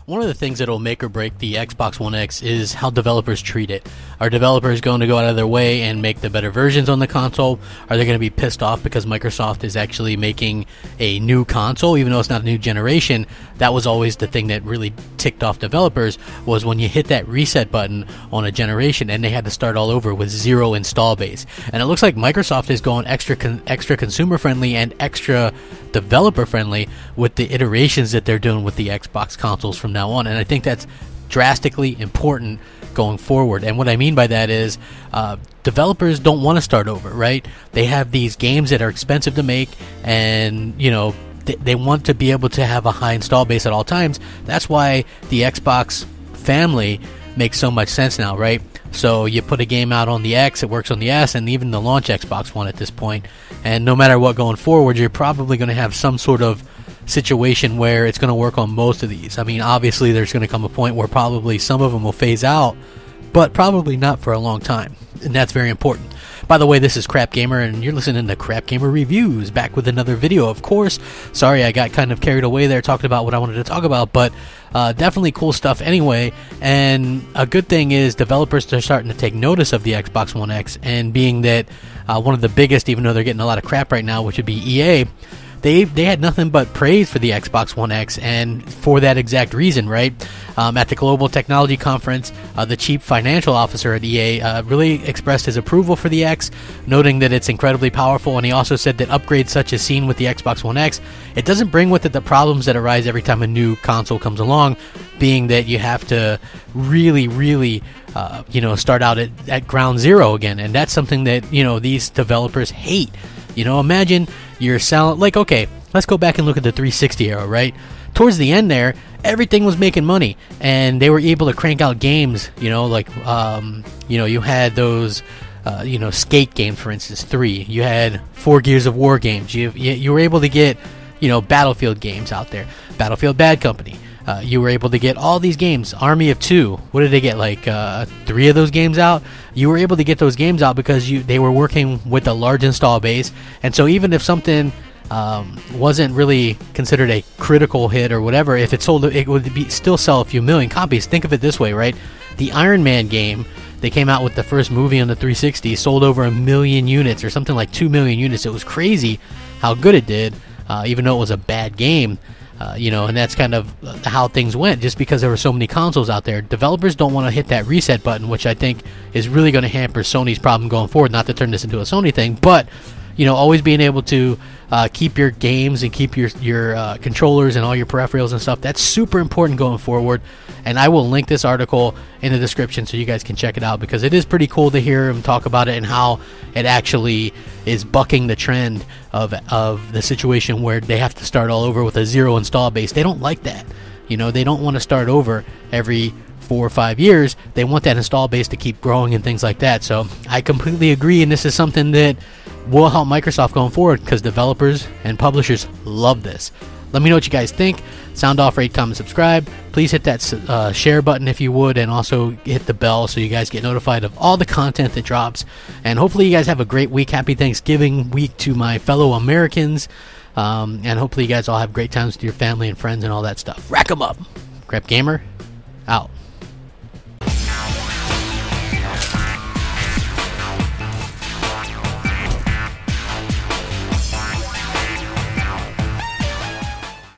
One of the things that will make or break the Xbox One X is how developers treat it. Are developers going to go out of their way and make the better versions on the console? Are they going to be pissed off because Microsoft is actually making a new console, even though it's not a new generation? That was always the thing that really ticked off developers, was when you hit that reset button on a generation and they had to start all over with zero install base. And it looks like Microsoft is going extra consumer friendly and extra developer friendly with the iterations that they're doing with the Xbox consoles from now on, and I think that's drastically important going forward. And what I mean by that is developers don't want to start over, right? They have these games that are expensive to make, and you know, they want to be able to have a high install base at all times. That's why the Xbox family makes so much sense now, right? So you put a game out on the X, it works on the S, and even the launch Xbox One at this point. And no matter what going forward, you're probably going to have some sort of situation where it's going to work on most of these. I mean, obviously there's going to come a point where probably some of them will phase out, but probably not for a long time. And that's very important. By the way, this is Crapgamer, and you're listening to Crapgamer Reviews, back with another video, of course. Sorry, I got kind of carried away there talking about what I wanted to talk about, but definitely cool stuff anyway. And a good thing is developers are starting to take notice of the Xbox One X, and being that one of the biggest, even though they're getting a lot of crap right now, which would be EA, they had nothing but praise for the Xbox One X, and for that exact reason, right? At the Global Technology Conference, the chief financial officer at EA really expressed his approval for the X, noting that it's incredibly powerful, and he also said that upgrades such as seen with the Xbox One X, it doesn't bring with it the problems that arise every time a new console comes along, being that you have to really start out at ground zero again, and that's something that, you know, these developers hate. You know, imagine you're selling, like, okay, let's go back and look at the 360 era, right? Towards the end there, everything was making money, and they were able to crank out games, you know, like, you had those, skate games, for instance, 3. You had 4 Gears of War games. You were able to get, Battlefield games out there. Battlefield Bad Company. You were able to get all these games. Army of 2. What did they get? Like 3 of those games out? You were able to get those games out because they were working with a large install base. And so even if something wasn't really considered a critical hit or whatever, if it sold, it would still sell a few million copies. Think of it this way, right? The Iron Man game, they came out with the first movie on the 360, sold over 1 million units or something like 2 million units. It was crazy how good it did, even though it was a bad game. And that's kind of how things went, just because there were so many consoles out there. Developers don't want to hit that reset button, which I think is really going to hamper Sony's problem going forward. Not to turn this into a Sony thing, but always being able to keep your games and keep your controllers and all your peripherals and stuff, that's super important going forward. And I will link this article in the description so you guys can check it out, because it is pretty cool to hear him talk about it and how it actually is bucking the trend of the situation where they have to start all over with a zero install base. They don't like that. They don't want to start over every 4 or 5 years. They want that install base to keep growing and things like that. So I completely agree, and this is something that will help Microsoft going forward, because developers and publishers love this. Let me know what you guys think. Sound off, rate, comment, subscribe. Please hit that share button if you would, and also hit the bell so you guys get notified of all the content that drops. And hopefully you guys have a great week. Happy Thanksgiving week to my fellow Americans. And hopefully you guys all have great times with your family and friends and all that stuff. Rack 'em up. Crapgamer, out.